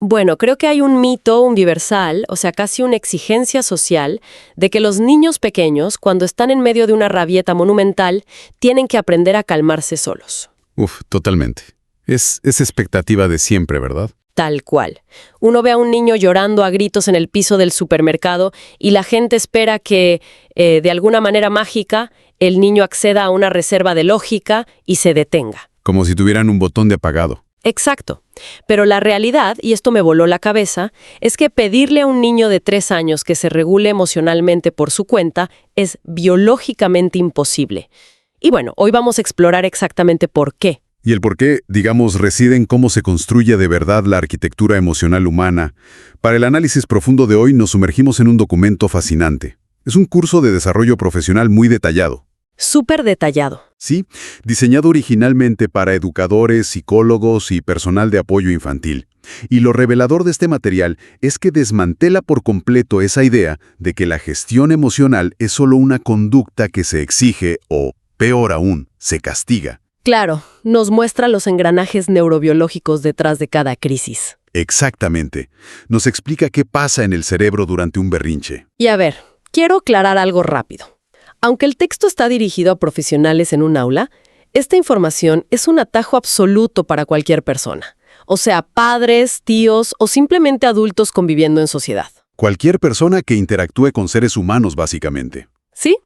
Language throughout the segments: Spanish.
Bueno, creo que hay un mito universal, o sea, casi una exigencia social, de que los niños pequeños, cuando están en medio de una rabieta monumental, tienen que aprender a calmarse solos. Uf, totalmente. Es expectativa de siempre, ¿verdad? Tal cual. Uno ve a un niño llorando a gritos en el piso del supermercado y la gente espera que, de alguna manera mágica, el niño acceda a una reserva de lógica y se detenga. Como si tuvieran un botón de apagado. Exacto. Pero la realidad, y esto me voló la cabeza, es que pedirle a un niño de 3 años que se regule emocionalmente por su cuenta es biológicamente imposible. Y bueno, hoy vamos a explorar exactamente por qué. Y el por qué, digamos, reside en cómo se construye de verdad la arquitectura emocional humana. Para el análisis profundo de hoy nos sumergimos en un documento fascinante. Es un curso de desarrollo profesional muy detallado. Súper detallado. Sí, diseñado originalmente para educadores, psicólogos y personal de apoyo infantil. Y lo revelador de este material es que desmantela por completo esa idea de que la gestión emocional es solo una conducta que se exige o, peor aún, se castiga. Claro, nos muestra los engranajes neurobiológicos detrás de cada crisis. Exactamente. Nos explica qué pasa en el cerebro durante un berrinche. Y a ver, quiero aclarar algo rápido. Aunque el texto está dirigido a profesionales en un aula, esta información es un atajo absoluto para cualquier persona. O sea, padres, tíos o simplemente adultos conviviendo en sociedad. Cualquier persona que interactúe con seres humanos, básicamente. ¿Sí?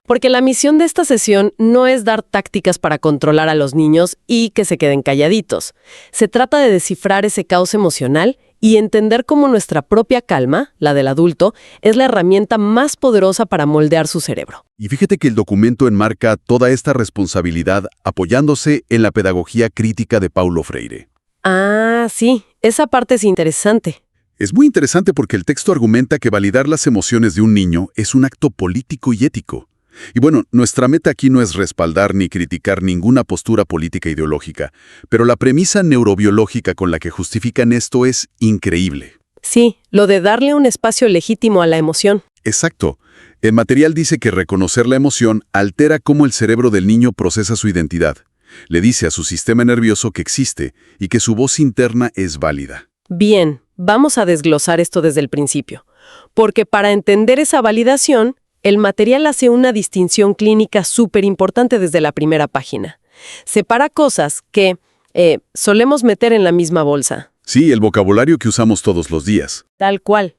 Porque la misión de esta sesión no es dar tácticas para controlar a los niños y que se queden calladitos. Se trata de descifrar ese caos emocional y entender cómo nuestra propia calma, la del adulto, es la herramienta más poderosa para moldear su cerebro. Y fíjate que el documento enmarca toda esta responsabilidad apoyándose en la pedagogía crítica de Paulo Freire. Ah, sí, esa parte es interesante. Es muy interesante porque el texto argumenta que validar las emociones de un niño es un acto político y ético. Y bueno, nuestra meta aquí no es respaldar ni criticar ninguna postura política ideológica, pero la premisa neurobiológica con la que justifican esto es increíble. Sí, lo de darle un espacio legítimo a la emoción. Exacto. El material dice que reconocer la emoción altera cómo el cerebro del niño procesa su identidad. Le dice a su sistema nervioso que existe y que su voz interna es válida. Bien, vamos a desglosar esto desde el principio. Porque para entender esa validación, el material hace una distinción clínica súper importante desde la primera página. Separa cosas que solemos meter en la misma bolsa. Sí, el vocabulario que usamos todos los días. Tal cual.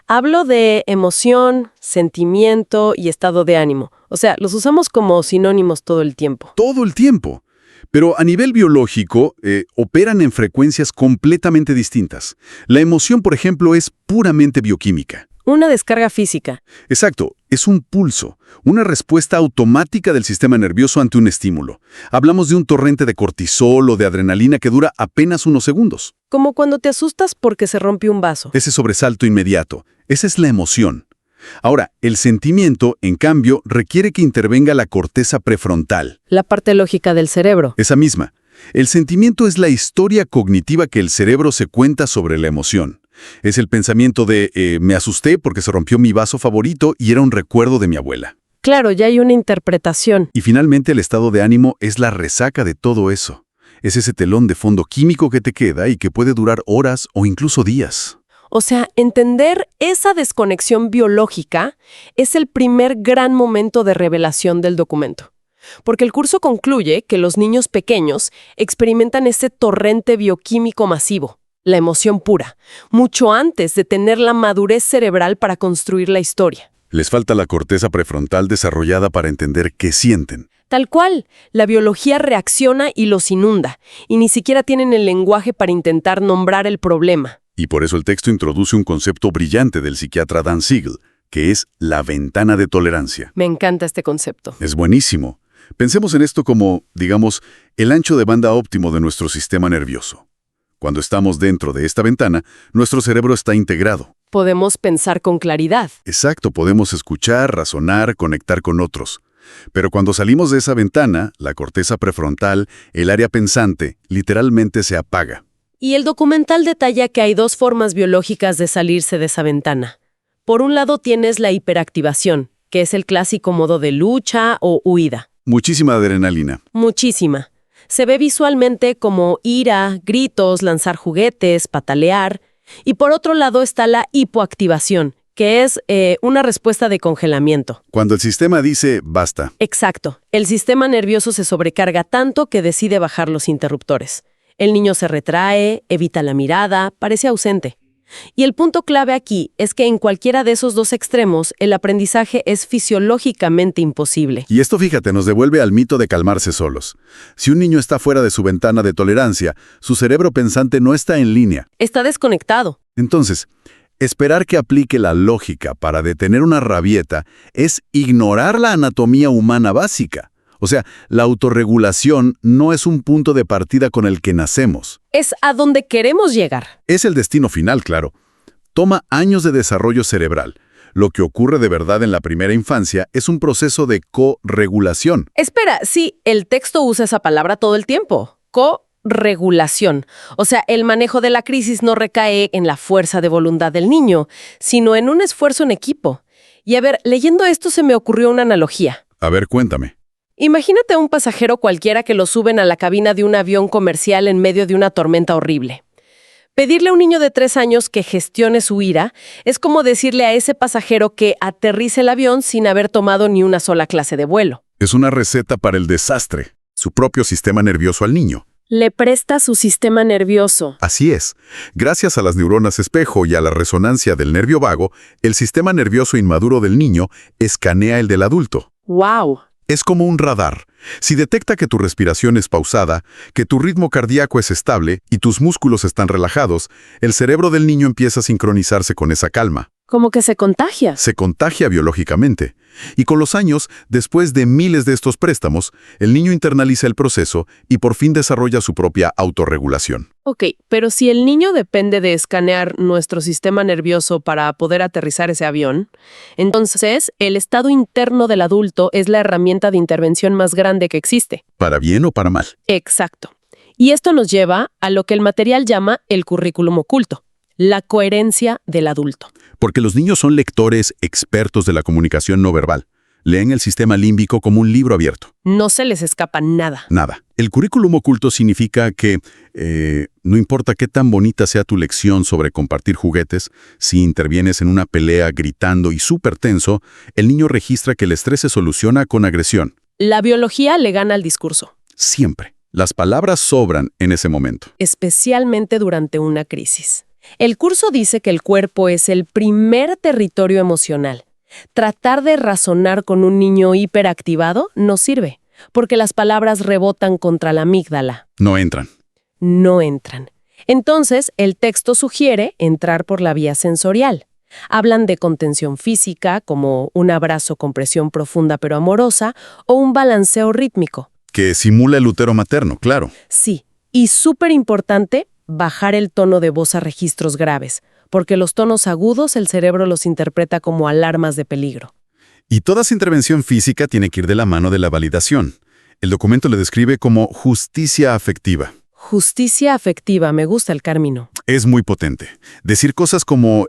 Hablo de emoción, sentimiento y estado de ánimo. O sea, los usamos como sinónimos todo el tiempo. Todo el tiempo. Pero a nivel biológico, operan en frecuencias completamente distintas. La emoción, por ejemplo, es puramente bioquímica. Una descarga física. Exacto, es un pulso, una respuesta automática del sistema nervioso ante un estímulo. Hablamos de un torrente de cortisol o de adrenalina que dura apenas unos segundos. Como cuando te asustas porque se rompió un vaso. Ese sobresalto inmediato, esa es la emoción. Ahora, el sentimiento, en cambio, requiere que intervenga la corteza prefrontal. La parte lógica del cerebro. Esa misma. El sentimiento es la historia cognitiva que el cerebro se cuenta sobre la emoción. Es el pensamiento de, me asusté porque se rompió mi vaso favorito y era un recuerdo de mi abuela. Claro, ya hay una interpretación. Y finalmente el estado de ánimo es la resaca de todo eso. Es ese telón de fondo químico que te queda y que puede durar horas o incluso días. O sea, entender esa desconexión biológica es el primer gran momento de revelación del documento. Porque el curso concluye que los niños pequeños experimentan ese torrente bioquímico masivo, la emoción pura, mucho antes de tener la madurez cerebral para construir la historia. Les falta la corteza prefrontal desarrollada para entender qué sienten. Tal cual, la biología reacciona y los inunda, y ni siquiera tienen el lenguaje para intentar nombrar el problema. Y por eso el texto introduce un concepto brillante del psiquiatra Dan Siegel, que es la ventana de tolerancia. Me encanta este concepto. Es buenísimo. Pensemos en esto como, digamos, el ancho de banda óptimo de nuestro sistema nervioso. Cuando estamos dentro de esta ventana, nuestro cerebro está integrado. Podemos pensar con claridad. Exacto, podemos escuchar, razonar, conectar con otros. Pero cuando salimos de esa ventana, la corteza prefrontal, el área pensante, literalmente se apaga. Y el documental detalla que hay 2 formas biológicas de salirse de esa ventana. Por un lado tienes la hiperactivación, que es el clásico modo de lucha o huida. Muchísima adrenalina. Muchísima. Se ve visualmente como ira, gritos, lanzar juguetes, patalear. Y por otro lado está la hipoactivación, que es una respuesta de congelamiento. Cuando el sistema dice basta. Exacto. El sistema nervioso se sobrecarga tanto que decide bajar los interruptores. El niño se retrae, evita la mirada, parece ausente. Y el punto clave aquí es que en cualquiera de esos dos extremos, el aprendizaje es fisiológicamente imposible. Y esto, fíjate, nos devuelve al mito de calmarse solos. Si un niño está fuera de su ventana de tolerancia, su cerebro pensante no está en línea. Está desconectado. Entonces, esperar que aplique la lógica para detener una rabieta es ignorar la anatomía humana básica. O sea, la autorregulación no es un punto de partida con el que nacemos. Es a donde queremos llegar. Es el destino final, claro. Toma años de desarrollo cerebral. Lo que ocurre de verdad en la primera infancia es un proceso de co-regulación. Espera, sí, el texto usa esa palabra todo el tiempo. Co-regulación. O sea, el manejo de la crisis no recae en la fuerza de voluntad del niño, sino en un esfuerzo en equipo. Y a ver, leyendo esto se me ocurrió una analogía. A ver, cuéntame. Imagínate a un pasajero cualquiera que lo suben a la cabina de un avión comercial en medio de una tormenta horrible. Pedirle a un niño de 3 años que gestione su ira es como decirle a ese pasajero que aterrice el avión sin haber tomado ni una sola clase de vuelo. Es una receta para el desastre, su propio sistema nervioso al niño. Le presta su sistema nervioso. Así es. Gracias a las neuronas espejo y a la resonancia del nervio vago, el sistema nervioso inmaduro del niño escanea el del adulto. ¡Wow! Es como un radar. Si detecta que tu respiración es pausada, que tu ritmo cardíaco es estable y tus músculos están relajados, el cerebro del niño empieza a sincronizarse con esa calma. Como que se contagia. Se contagia biológicamente. Y con los años, después de miles de estos préstamos, el niño internaliza el proceso y por fin desarrolla su propia autorregulación. Ok, pero si el niño depende de escanear nuestro sistema nervioso para poder aterrizar ese avión, entonces el estado interno del adulto es la herramienta de intervención más grande que existe. ¿Para bien o para mal? Exacto. Y esto nos lleva a lo que el material llama el currículum oculto, la coherencia del adulto. Porque los niños son lectores expertos de la comunicación no verbal. Leen el sistema límbico como un libro abierto. No se les escapa nada. Nada. El currículum oculto significa que no importa qué tan bonita sea tu lección sobre compartir juguetes, si intervienes en una pelea gritando y súper tenso, el niño registra que el estrés se soluciona con agresión. La biología le gana al discurso. Siempre. Las palabras sobran en ese momento. Especialmente durante una crisis. El curso dice que el cuerpo es el primer territorio emocional. Tratar de razonar con un niño hiperactivado no sirve, porque las palabras rebotan contra la amígdala. No entran. No entran. Entonces, el texto sugiere entrar por la vía sensorial. Hablan de contención física, como un abrazo con presión profunda pero amorosa, o un balanceo rítmico. Que simula el útero materno, claro. Sí, y súper importante, bajar el tono de voz a registros graves, porque los tonos agudos el cerebro los interpreta como alarmas de peligro. Y toda esa intervención física tiene que ir de la mano de la validación. El documento le describe como justicia afectiva. Justicia afectiva, me gusta el término. Es muy potente. Decir cosas como,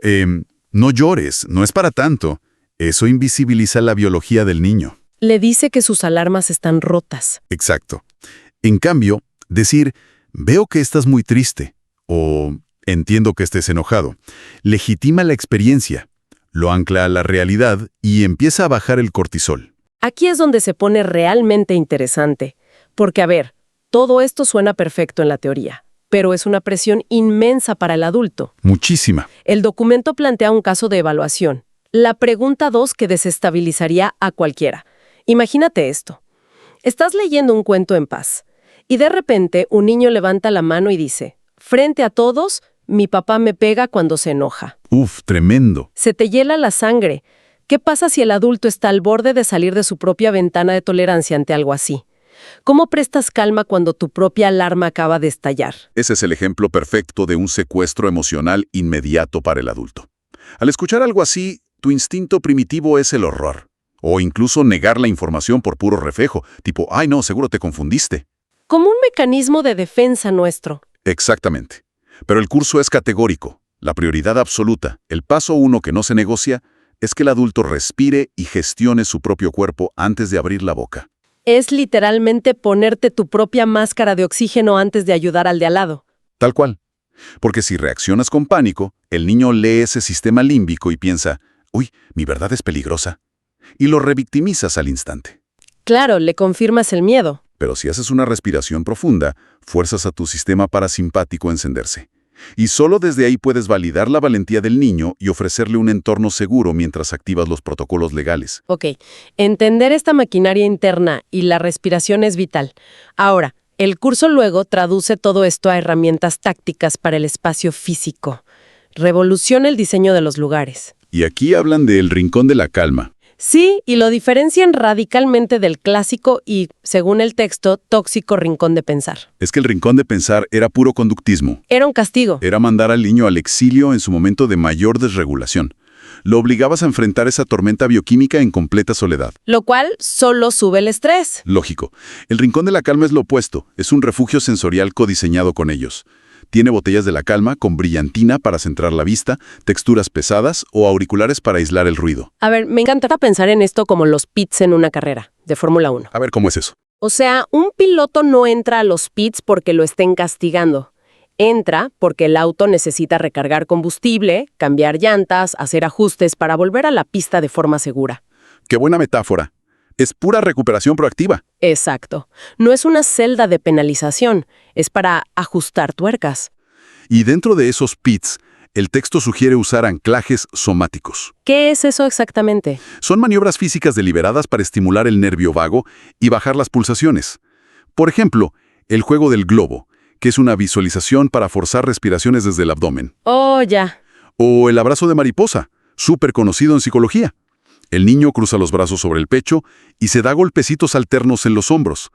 no llores, no es para tanto, eso invisibiliza la biología del niño. Le dice que sus alarmas están rotas. Exacto. En cambio, decir, veo que estás muy triste, o entiendo que estés enojado, legitima la experiencia, lo ancla a la realidad y empieza a bajar el cortisol. Aquí es donde se pone realmente interesante, porque a ver, todo esto suena perfecto en la teoría, pero es una presión inmensa para el adulto. Muchísima. El documento plantea un caso de evaluación. La pregunta 2 que desestabilizaría a cualquiera. Imagínate esto. Estás leyendo un cuento en paz, y de repente un niño levanta la mano y dice, frente a todos, mi papá me pega cuando se enoja. Uf, tremendo. Se te hiela la sangre. ¿Qué pasa si el adulto está al borde de salir de su propia ventana de tolerancia ante algo así? ¿Cómo prestas calma cuando tu propia alarma acaba de estallar? Ese es el ejemplo perfecto de un secuestro emocional inmediato para el adulto. Al escuchar algo así, tu instinto primitivo es el horror. O incluso negar la información por puro reflejo, tipo, ay no, seguro te confundiste. Como un mecanismo de defensa nuestro. Exactamente. Pero el curso es categórico. La prioridad absoluta, el paso 1 que no se negocia, es que el adulto respire y gestione su propio cuerpo antes de abrir la boca. Es literalmente ponerte tu propia máscara de oxígeno antes de ayudar al de al lado. Tal cual. Porque si reaccionas con pánico, el niño lee ese sistema límbico y piensa, uy, mi verdad es peligrosa. Y lo revictimizas al instante. Claro, le confirmas el miedo. Pero si haces una respiración profunda, fuerzas a tu sistema parasimpático a encenderse. Y solo desde ahí puedes validar la valentía del niño y ofrecerle un entorno seguro mientras activas los protocolos legales. Ok, entender esta maquinaria interna y la respiración es vital. Ahora, el curso luego traduce todo esto a herramientas tácticas para el espacio físico. Revoluciona el diseño de los lugares. Y aquí hablan del rincón de la calma. Sí, y lo diferencian radicalmente del clásico y, según el texto, tóxico rincón de pensar. Es que el rincón de pensar era puro conductismo. Era un castigo. Era mandar al niño al exilio en su momento de mayor desregulación. Lo obligabas a enfrentar esa tormenta bioquímica en completa soledad. Lo cual solo sube el estrés. Lógico. El rincón de la calma es lo opuesto. Es un refugio sensorial codiseñado con ellos. Tiene botellas de la calma con brillantina para centrar la vista, texturas pesadas o auriculares para aislar el ruido. A ver, me encanta pensar en esto como los pits en una carrera de Fórmula 1. A ver, ¿cómo es eso? O sea, un piloto no entra a los pits porque lo estén castigando. Entra porque el auto necesita recargar combustible, cambiar llantas, hacer ajustes para volver a la pista de forma segura. ¡Qué buena metáfora! Es pura recuperación proactiva. Exacto. No es una celda de penalización, es para ajustar tuercas. Y dentro de esos pits, el texto sugiere usar anclajes somáticos. ¿Qué es eso exactamente? Son maniobras físicas deliberadas para estimular el nervio vago y bajar las pulsaciones. Por ejemplo, el juego del globo, que es una visualización para forzar respiraciones desde el abdomen. Oh, ya. O el abrazo de mariposa, súper conocido en psicología. El niño cruza los brazos sobre el pecho y se da golpecitos alternos en los hombros.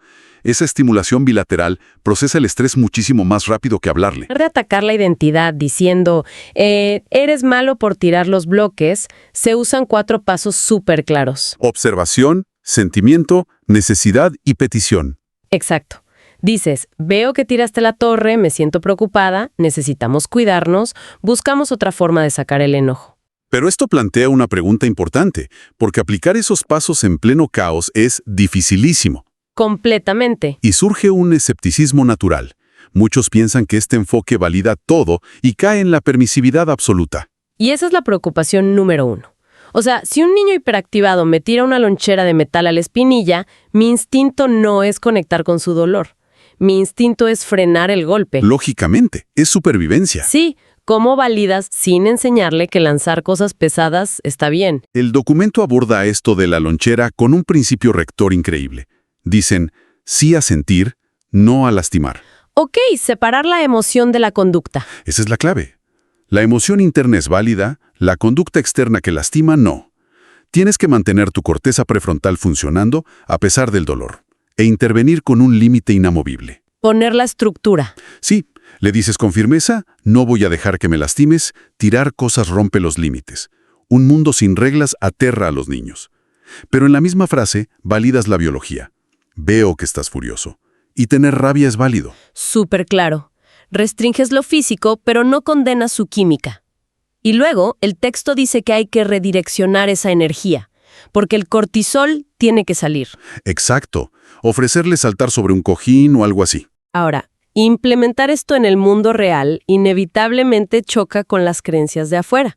Esa estimulación bilateral procesa el estrés muchísimo más rápido que hablarle. Reatacar la identidad diciendo, eres malo por tirar los bloques, se usan 4 pasos súper claros. Observación, sentimiento, necesidad y petición. Exacto. Dices, veo que tiraste la torre, me siento preocupada, necesitamos cuidarnos, buscamos otra forma de sacar el enojo. Pero esto plantea una pregunta importante, porque aplicar esos pasos en pleno caos es dificilísimo. Completamente. Y surge un escepticismo natural. Muchos piensan que este enfoque valida todo y cae en la permisividad absoluta. Y esa es la preocupación número 1. O sea, si un niño hiperactivado me tira una lonchera de metal a la espinilla, mi instinto no es conectar con su dolor. Mi instinto es frenar el golpe. Lógicamente, es supervivencia. Sí. ¿Cómo validas sin enseñarle que lanzar cosas pesadas está bien? El documento aborda esto de la lonchera con un principio rector increíble. Dicen, sí a sentir, no a lastimar. Ok, separar la emoción de la conducta. Esa es la clave. La emoción interna es válida, la conducta externa que lastima, no. Tienes que mantener tu corteza prefrontal funcionando a pesar del dolor, e intervenir con un límite inamovible. Poner la estructura. Sí. Le dices con firmeza, no voy a dejar que me lastimes, tirar cosas rompe los límites. Un mundo sin reglas aterra a los niños. Pero en la misma frase, validas la biología. Veo que estás furioso. Y tener rabia es válido. Súper claro. Restringes lo físico, pero no condenas su química. Y luego, el texto dice que hay que redireccionar esa energía, porque el cortisol tiene que salir. Exacto. Ofrecerle saltar sobre un cojín o algo así. Ahora, implementar esto en el mundo real inevitablemente choca con las creencias de afuera.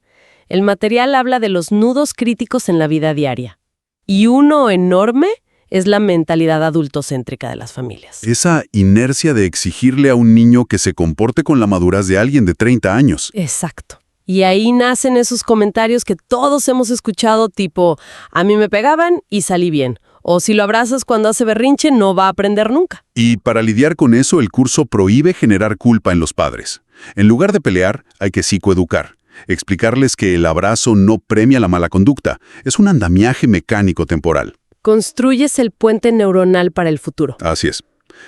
El material habla de los nudos críticos en la vida diaria. Y uno enorme es la mentalidad adultocéntrica de las familias. Esa inercia de exigirle a un niño que se comporte con la madurez de alguien de 30 años. Exacto. Y ahí nacen esos comentarios que todos hemos escuchado tipo, a mí me pegaban y salí bien. O si lo abrazas cuando hace berrinche, no va a aprender nunca. Y para lidiar con eso, el curso prohíbe generar culpa en los padres. En lugar de pelear, hay que psicoeducar. Explicarles que el abrazo no premia la mala conducta. Es un andamiaje mecánico temporal. Construyes el puente neuronal para el futuro. Así es.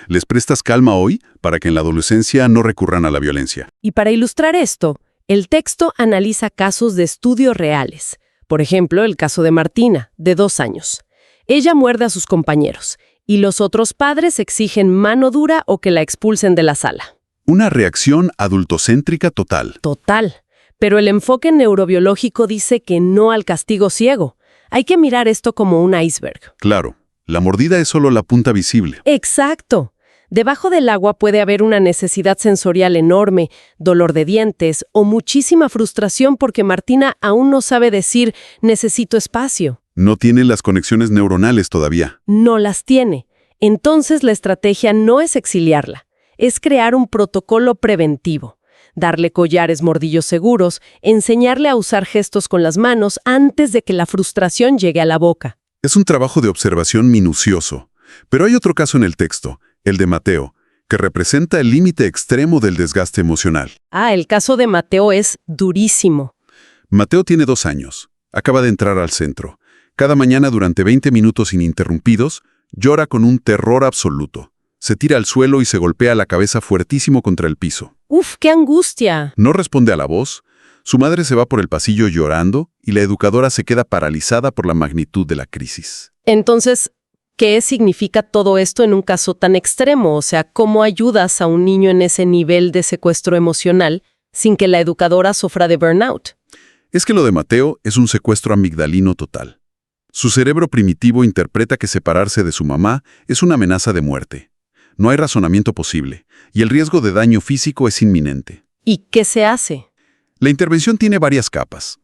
Les prestas calma hoy para que en la adolescencia no recurran a la violencia. Y para ilustrar esto, el texto analiza casos de estudio reales. Por ejemplo, el caso de Martina, de 2 años. Ella muerde a sus compañeros, y los otros padres exigen mano dura o que la expulsen de la sala. Una reacción adultocéntrica total. Total. Pero el enfoque neurobiológico dice que no al castigo ciego. Hay que mirar esto como un iceberg. Claro. La mordida es solo la punta visible. Exacto. Debajo del agua puede haber una necesidad sensorial enorme, dolor de dientes o muchísima frustración porque Martina aún no sabe decir necesito espacio. No tiene las conexiones neuronales todavía. No las tiene. Entonces la estrategia no es exiliarla, es crear un protocolo preventivo. Darle collares mordillos seguros, enseñarle a usar gestos con las manos antes de que la frustración llegue a la boca. Es un trabajo de observación minucioso. Pero hay otro caso en el texto, el de Mateo, que representa el límite extremo del desgaste emocional. El caso de Mateo es durísimo. Mateo tiene 2 años. Acaba de entrar al centro. Cada mañana durante 20 minutos ininterrumpidos, llora con un terror absoluto. Se tira al suelo y se golpea la cabeza fuertísimo contra el piso. ¡Uf, qué angustia! No responde a la voz. Su madre se va por el pasillo llorando y la educadora se queda paralizada por la magnitud de la crisis. Entonces, ¿qué significa todo esto en un caso tan extremo? O sea, ¿cómo ayudas a un niño en ese nivel de secuestro emocional sin que la educadora sufra de burnout? Es que lo de Mateo es un secuestro amigdalino total. Su cerebro primitivo interpreta que separarse de su mamá es una amenaza de muerte. No hay razonamiento posible, y el riesgo de daño físico es inminente. ¿Y qué se hace? La intervención tiene varias capas.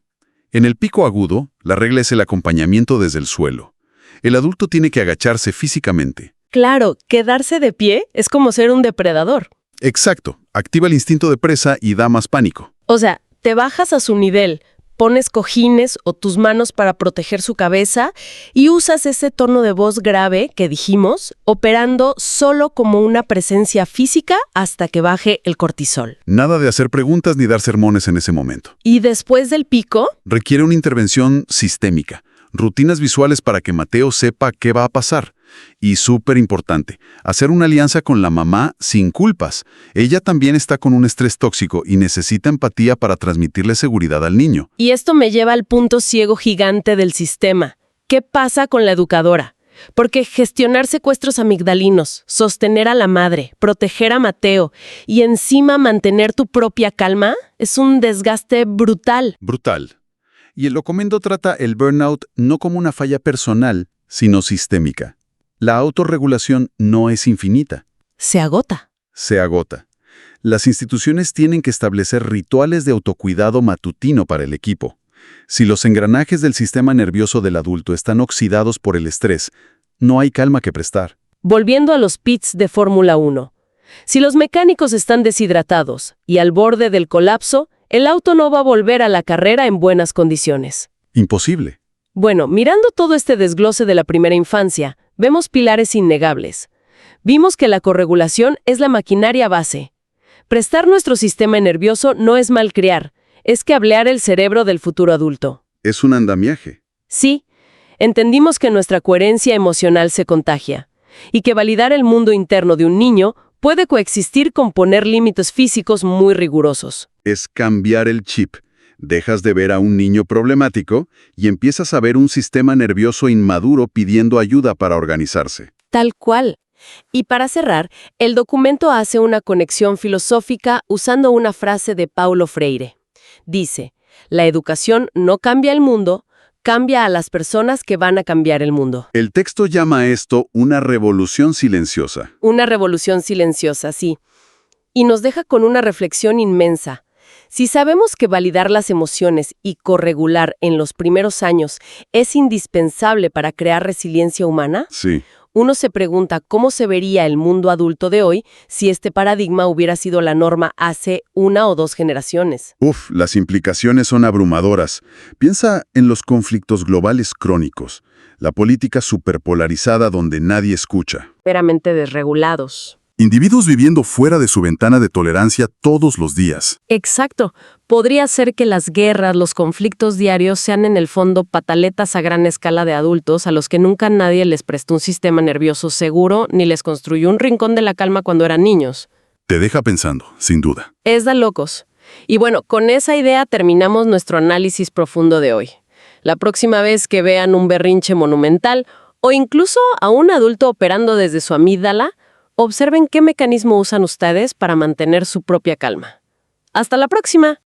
En el pico agudo, la regla es el acompañamiento desde el suelo. El adulto tiene que agacharse físicamente. Claro, quedarse de pie es como ser un depredador. Exacto, activa el instinto de presa y da más pánico. O sea, te bajas a su nivel, pones cojines o tus manos para proteger su cabeza y usas ese tono de voz grave que dijimos, operando solo como una presencia física hasta que baje el cortisol. Nada de hacer preguntas ni dar sermones en ese momento. Y después del pico, Requiere una intervención sistémica, rutinas visuales para que Mateo sepa qué va a pasar. Y súper importante, hacer una alianza con la mamá sin culpas. Ella también está con un estrés tóxico y necesita empatía para transmitirle seguridad al niño. y esto me lleva al punto ciego gigante del sistema. ¿Qué pasa con la educadora? Porque gestionar secuestros amigdalinos, sostener a la madre, proteger a Mateo y encima mantener tu propia calma es un desgaste brutal. Brutal. Y el documento trata el burnout no como una falla personal, sino sistémica. La autorregulación no es infinita. Se agota. Se agota. Las instituciones tienen que establecer rituales de autocuidado matutino para el equipo. Si los engranajes del sistema nervioso del adulto están oxidados por el estrés, no hay calma que prestar. Volviendo a los pits de Fórmula 1. Si los mecánicos están deshidratados y al borde del colapso, el auto no va a volver a la carrera en buenas condiciones. Imposible. Bueno, mirando todo este desglose de la primera infancia, vemos pilares innegables. Vimos que la corregulación es la maquinaria base. Prestar nuestro sistema nervioso no es malcriar, es cablear el cerebro del futuro adulto. Es un andamiaje. Sí, entendimos que nuestra coherencia emocional se contagia, y que validar el mundo interno de un niño puede coexistir con poner límites físicos muy rigurosos. Es cambiar el chip. Dejas de ver a un niño problemático y empiezas a ver un sistema nervioso inmaduro pidiendo ayuda para organizarse. Tal cual. Y para cerrar, el documento hace una conexión filosófica usando una frase de Paulo Freire. Dice, la educación no cambia el mundo, cambia a las personas que van a cambiar el mundo. El texto llama a esto una revolución silenciosa. Una revolución silenciosa, sí. Y nos deja con una reflexión inmensa. Si sabemos que validar las emociones y corregular en los primeros años es indispensable para crear resiliencia humana, Sí. uno se pregunta cómo se vería el mundo adulto de hoy si este paradigma hubiera sido la norma hace 1 o 2 generaciones. Las implicaciones son abrumadoras. Piensa en los conflictos globales crónicos, la política superpolarizada donde nadie escucha. Veramente desregulados. Individuos viviendo fuera de su ventana de tolerancia todos los días. Exacto. Podría ser que las guerras, los conflictos diarios sean en el fondo pataletas a gran escala de adultos a los que nunca nadie les prestó un sistema nervioso seguro ni les construyó un rincón de la calma cuando eran niños. Te deja pensando, sin duda. Es de locos. Y bueno, con esa idea terminamos nuestro análisis profundo de hoy. La próxima vez que vean un berrinche monumental o incluso a un adulto operando desde su amígdala, observen qué mecanismo usan ustedes para mantener su propia calma. ¡Hasta la próxima!